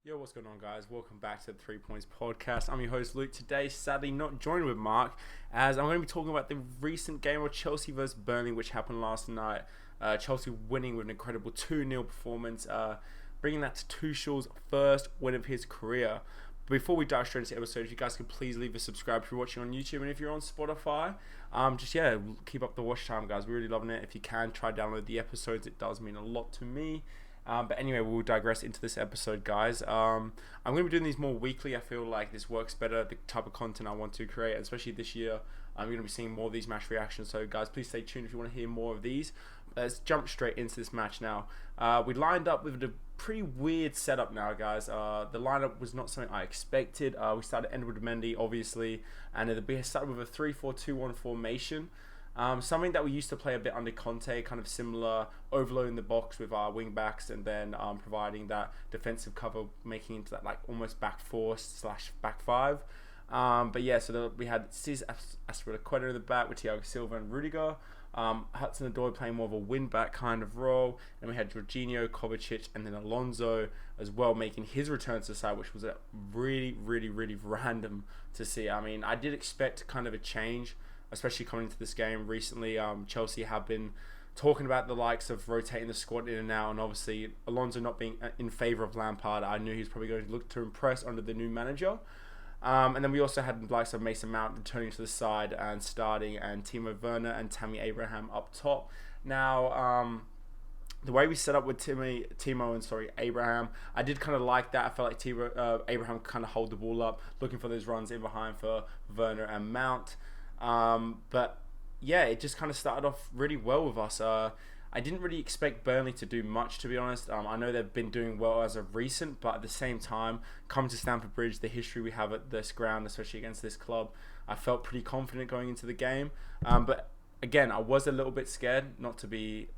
Yo, what's going on, guys? Welcome back to the 3 Points Podcast. I'm your host, Luke. Today, sadly, not joined with Mark, as I'm going to be talking about the recent game of Chelsea versus Burnley, which happened last night. Chelsea winning with an incredible 2-0 performance, bringing that to Tuchel's first win of his career. Before we dive straight into the episode, if you guys could please leave a subscribe if you're watching on YouTube, and if you're on Spotify, keep up the watch time, guys. We're really loving it. If you can, try download the episodes. It does mean a lot to me. But anyway, we'll digress into this episode, guys. I'm going to be doing these more weekly. I feel like this works better, the type of content I want to create, especially this year. I'm going to be seeing more of these match reactions. So, guys, please stay tuned if you want to hear more of these. Let's jump straight into this match now. We lined up with a pretty weird setup now, guys. The lineup was not something I expected. We started Edward Mendy, obviously, and we started with a 3-4-2-1 formation. Something that we used to play a bit under Conte, kind of similar, overloading the box with our wing backs and then providing that defensive cover, making into that like almost back four / back five. We had Cis Aspilicueta in the back with Thiago Silva and Rudiger. Hudson-Odoi playing more of a win-back kind of role. And we had Jorginho, Kovacic, and then Alonso as well making his return to the side, which was really random to see. I mean, I did expect kind of a change, especially coming into this game recently. Chelsea have been talking about the likes of rotating the squad in and out, and obviously Alonso not being in favour of Lampard. I knew he was probably going to look to impress under the new manager. And then we also had the likes of Mason Mount returning to the side and starting, and Timo Werner and Tammy Abraham up top. Now, the way we set up with Abraham, I did kind of like that. I felt like Abraham kind of hold the ball up, looking for those runs in behind for Werner and Mount. But yeah, it just kind of started off really well with us. I didn't really expect Burnley to do much, to be honest. I know they've been doing well as of recent, but at the same time, coming to Stamford Bridge, the history we have at this ground, especially against this club, I felt pretty confident going into the game. But again, I was a little bit scared, not to be,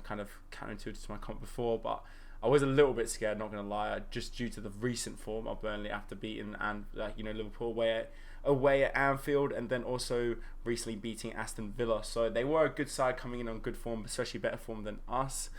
kind of counterintuitive to my comment before, but I was a little bit scared, not going to lie, just due to the recent form of Burnley after beating Liverpool away at Anfield, and then also recently beating Aston Villa. So they were a good side coming in on good form, especially better form than us.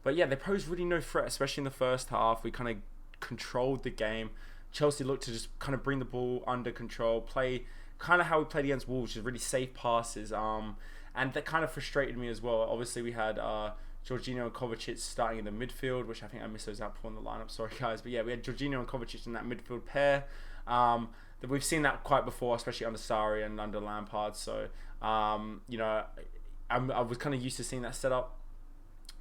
But yeah, they posed really no threat, especially in the first half. We kind of controlled the game. Chelsea looked to just kind of bring the ball under control, play kind of how we played against Wolves, just really safe passes. And that kind of frustrated me as well. Obviously, we had Jorginho and Kovacic starting in the midfield, which I think I missed those out before in the lineup. Sorry, guys. But yeah, we had Jorginho and Kovacic in that midfield pair. We've seen that quite before, especially under Sarri and under Lampard. So, I was kind of used to seeing that setup.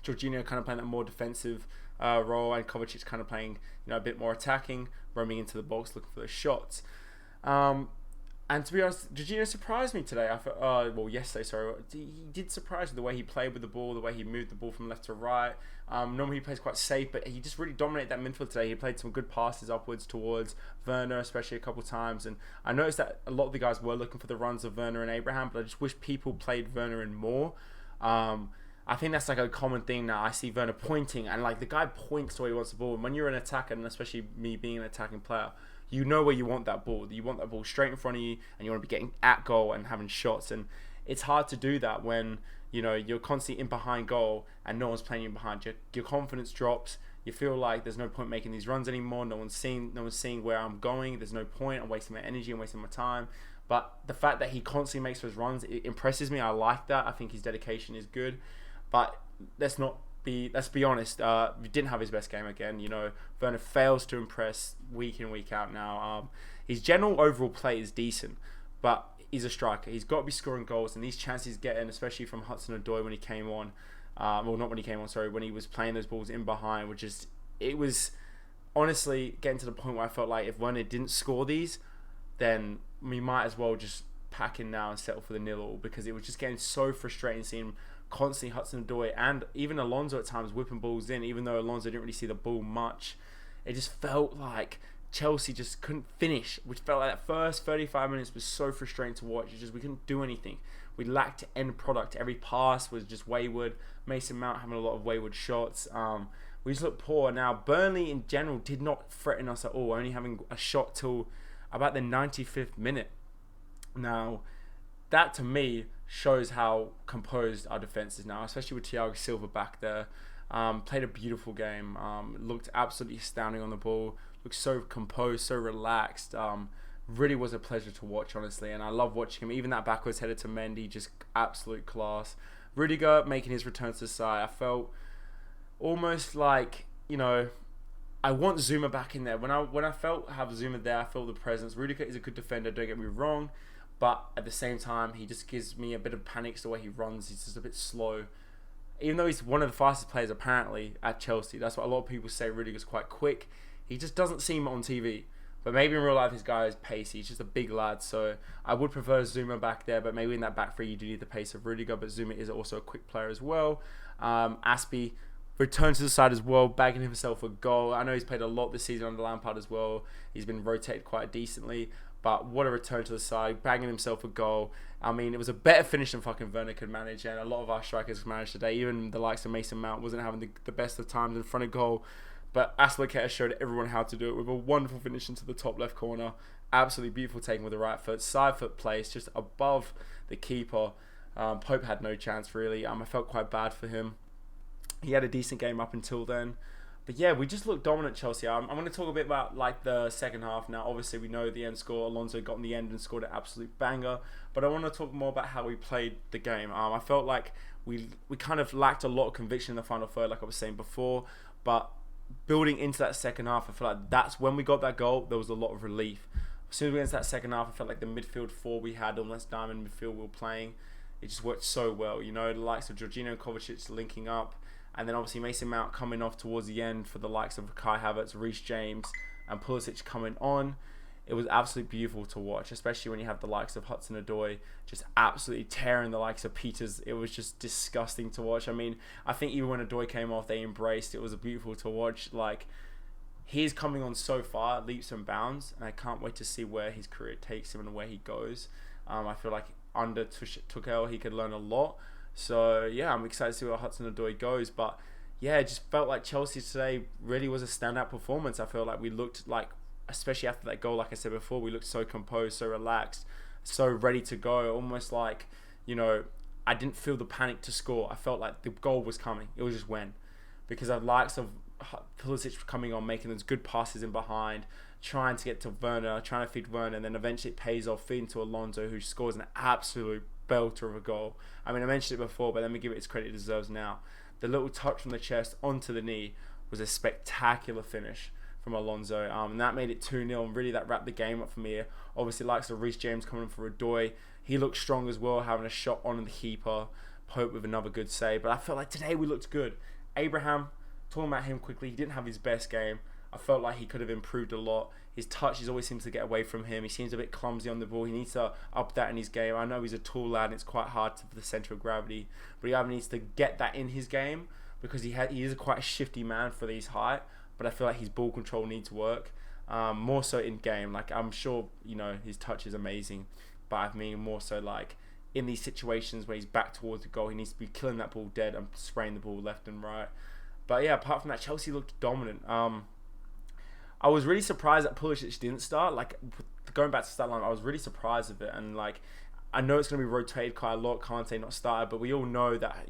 Jorginho kind of playing that more defensive role, and Kovacic kind of playing, a bit more attacking, roaming into the box, looking for those shots. And to be honest, Jorginho surprised me today. Yesterday, sorry. He did surprise me the way he played with the ball, the way he moved the ball from left to right. Normally he plays quite safe, but he just really dominated that midfield today. He played some good passes upwards towards Werner, especially a couple of times. And I noticed that a lot of the guys were looking for the runs of Werner and Abraham, but I just wish people played Werner in more. I think that's like a common thing now. I see Werner pointing, and like the guy points to where he wants the ball. And when you're an attacker, and especially me being an attacking player, you know where you want that ball. You want that ball straight in front of you, and you want to be getting at goal and having shots. And it's hard to do that when you're constantly in behind goal and no one's playing you behind. Your confidence drops. You feel like there's no point making these runs anymore. No one's seeing where I'm going. There's no point. I'm wasting my energy. I'm wasting my time. But the fact that he constantly makes those runs, it impresses me. I like that. I think his dedication is good. But let's be honest, we didn't have his best game again. Werner fails to impress week in, week out now. His general overall play is decent, but he's a striker. He's got to be scoring goals, and these chances he's getting, especially from Hudson-Odoi when he came on, when he was playing those balls in behind, it was honestly getting to the point where I felt like if Werner didn't score these, then we might as well just pack in now and settle for the 0-0, because it was just getting so frustrating seeing him constantly Hudson-Odoi and even Alonso at times whipping balls in, even though Alonso didn't really see the ball much. It just felt like Chelsea just couldn't finish, which felt like that first 35 minutes was so frustrating to watch. It's just we couldn't do anything. We lacked end product. Every pass was just wayward. Mason Mount having a lot of wayward shots. We just looked poor. Now, Burnley in general did not threaten us at all, only having a shot till about the 95th minute. Now, that to me shows how composed our defence is now, especially with Thiago Silva back there. Played a beautiful game. Looked absolutely astounding on the ball. Looked so composed, so relaxed. Really was a pleasure to watch, honestly. And I love watching him. Even that backwards header to Mendy, just absolute class. Rudiger making his return to the side. I felt almost like, I want Zuma back in there. When I have Zuma there, I feel the presence. Rudiger is a good defender, don't get me wrong. But at the same time, he just gives me a bit of panic the way he runs. He's just a bit slow. Even though he's one of the fastest players apparently at Chelsea. That's what a lot of people say. Rudiger's quite quick. He just doesn't seem on TV. But maybe in real life, his guy is pacey. He's just a big lad. So I would prefer Zuma back there. But maybe in that back three, you do need the pace of Rudiger. But Zuma is also a quick player as well. Aspie returned to the side as well, bagging himself a goal. I know he's played a lot this season under Lampard as well. He's been rotated quite decently. But what a return to the side, bagging himself a goal. I mean, it was a better finish than fucking Werner could manage, and a lot of our strikers managed today. Even the likes of Mason Mount wasn't having the best of times in front of goal. But Aspilicueta showed everyone how to do it with a wonderful finish into the top left corner. Absolutely beautiful taking with the right foot. Side foot place, just above the keeper. Pope had no chance, really. I felt quite bad for him. He had a decent game up until then. But yeah, we just looked dominant, Chelsea. I'm going to talk a bit about the second half now. Obviously, we know the end score. Alonso got in the end and scored an absolute banger. But I want to talk more about how we played the game. I felt like we kind of lacked a lot of conviction in the final third, like I was saying before. But building into that second half, I feel like that's when we got that goal. There was a lot of relief. As soon as we went into that second half, I felt like the midfield four we had, almost diamond midfield we were playing, it just worked so well. The likes of Jorginho and Kovacic linking up. And then obviously Mason Mount coming off towards the end for the likes of Kai Havertz, Reece James, and Pulisic coming on. It was absolutely beautiful to watch, especially when you have the likes of Hudson-Odoi just absolutely tearing the likes of Peters. It was just disgusting to watch. I mean, I think even when Odoi came off, they embraced. It was beautiful to watch. Like, he's coming on so far, leaps and bounds, and I can't wait to see where his career takes him and where he goes. I feel like under Tuchel, he could learn a lot. So, yeah, I'm excited to see where Hudson-Odoi goes. But, yeah, it just felt like Chelsea today really was a standout performance. I feel like we looked like, especially after that goal, like I said before, we looked so composed, so relaxed, so ready to go. Almost like, I didn't feel the panic to score. I felt like the goal was coming. It was just when. Because the likes of Pulisic coming on, making those good passes in behind, trying to get to Werner, trying to feed Werner, and then eventually it pays off, feeding to Alonso, who scores an absolute belter of a goal. I mean, I mentioned it before, but let me give it its credit it deserves now. The little touch from the chest onto the knee was a spectacular finish from Alonso, and that made it 2-0, and really that wrapped the game up for me. Obviously, likes of Reece James coming in for Odoi. He looked strong as well, having a shot on the keeper. Pope with another good save. But I felt like today we looked good. Abraham, talking about him quickly, he didn't have his best game. I felt like he could have improved a lot. His touches always seems to get away from him. He seems a bit clumsy on the ball. He needs to up that in his game. I know he's a tall lad and it's quite hard for the centre of gravity, but he either needs to get that in his game because he is quite a shifty man for his height. But I feel like his ball control needs work, more so in game. Like, I'm sure his touch is amazing, but I mean more so like in these situations where he's back towards the goal, he needs to be killing that ball dead and spraying the ball left and right. But yeah, apart from that, Chelsea looked dominant. I was really surprised that Pulisic didn't start. Like, going back to start line, I was really surprised with it. And like, I know it's going to be rotated quite a lot. Kante not started, but we all know that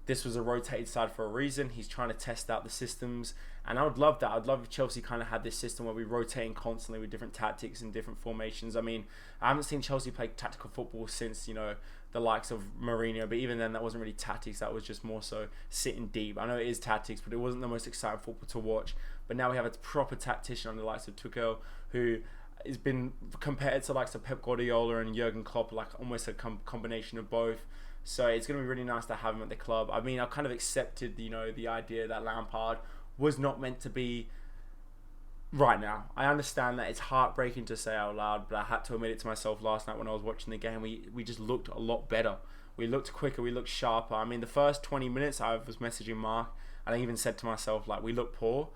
this was a rotated side for a reason. He's trying to test out the systems, and I would love that. I'd love if Chelsea kind of had this system where we're rotating constantly with different tactics and different formations. I mean, I haven't seen Chelsea play tactical football since the likes of Mourinho, but even then that wasn't really tactics. That was just more so sitting deep. I know it is tactics, but it wasn't the most exciting football to watch. But now we have a proper tactician on the likes of Tuchel, who has been compared to likes of Pep Guardiola and Jurgen Klopp, like almost a combination of both. So it's going to be really nice to have him at the club. I mean, I kind of accepted, the idea that Lampard was not meant to be right now. I understand that it's heartbreaking to say out loud, but I had to admit it to myself last night when I was watching the game. We just looked a lot better. We looked quicker. We looked sharper. I mean, the first 20 minutes I was messaging Mark, and I even said to myself, like, we look poor.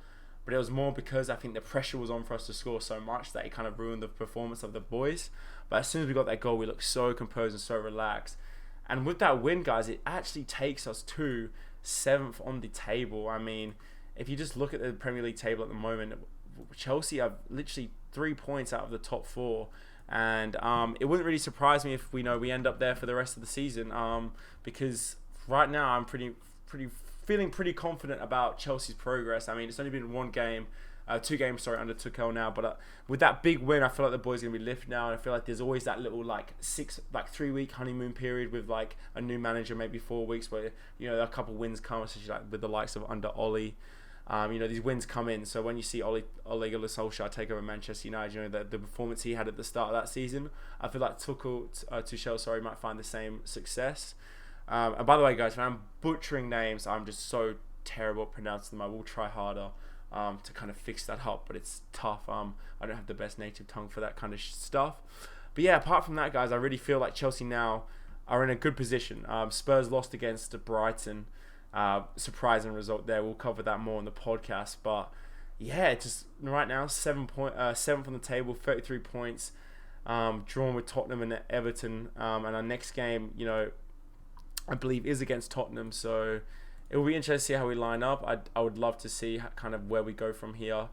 But it was more because I think the pressure was on for us to score so much that it kind of ruined the performance of the boys. But as soon as we got that goal, we looked so composed and so relaxed. And with that win, guys, it actually takes us to 7th on the table. I mean, if you just look at the Premier League table at the moment, Chelsea have literally 3 points out of the top 4. And it wouldn't really surprise me if we end up there for the rest of the season. Because right now I'm pretty feeling pretty confident about Chelsea's progress. I mean, it's only been 2 games, under Tuchel now, but with that big win, I feel like the boys are gonna be lifted now, and I feel like there's always that little 3-week honeymoon period with like a new manager, maybe 4 weeks, where a couple wins come, especially like with the likes of under Ollie. These wins come in, so when you see Ole Gunnar Solskjaer take over Manchester United, the performance he had at the start of that season, I feel like Tuchel might find the same success. And by the way, guys, when I'm butchering names, I'm just so terrible at pronouncing them. I will try harder to kind of fix that up, but it's tough. I don't have the best native tongue for that kind of stuff. But yeah, apart from that, guys, I really feel like Chelsea now are in a good position. Spurs lost against Brighton. Surprising result there. We'll cover that more on the podcast. But yeah, just right now, 7th on the table, 33 points, drawn with Tottenham and Everton. And our next game, I believe is against Tottenham. So it will be interesting to see how we line up. I would love to see kind of where we go from here.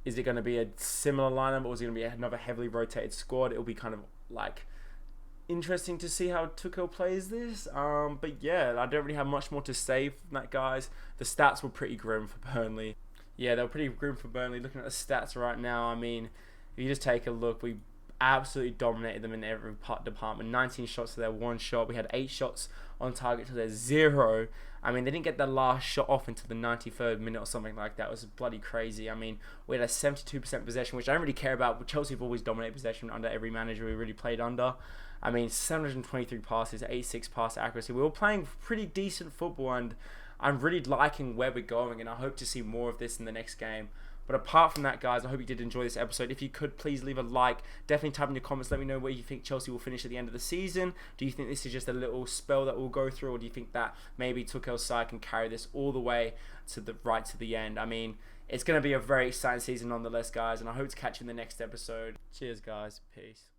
Is it going to be a similar lineup, or is it going to be another heavily rotated squad? It will be kind of like interesting to see how Tuchel plays this. But yeah, I don't really have much more to say from that, guys. The stats were pretty grim for Burnley. Yeah, they were pretty grim for Burnley. Looking at the stats right now, I mean, if you just take a look, we absolutely dominated them in every department. 19 shots to their 1 shot. We had 8 shots on target to their 0. I mean, they didn't get the last shot off until the 93rd minute or something like that. It was bloody crazy. I mean, we had a 72% possession, which I don't really care about. But Chelsea have always dominated possession under every manager we really played under. I mean, 723 passes, 86 pass accuracy. We were playing pretty decent football, and I'm really liking where we're going, and I hope to see more of this in the next game. But apart from that, guys, I hope you did enjoy this episode. If you could, please leave a like. Definitely type in your comments. Let me know where you think Chelsea will finish at the end of the season. Do you think this is just a little spell that we'll go through, or do you think that maybe Tuchel's side can carry this all the way to the end? I mean, it's going to be a very exciting season nonetheless, guys, and I hope to catch you in the next episode. Cheers, guys. Peace.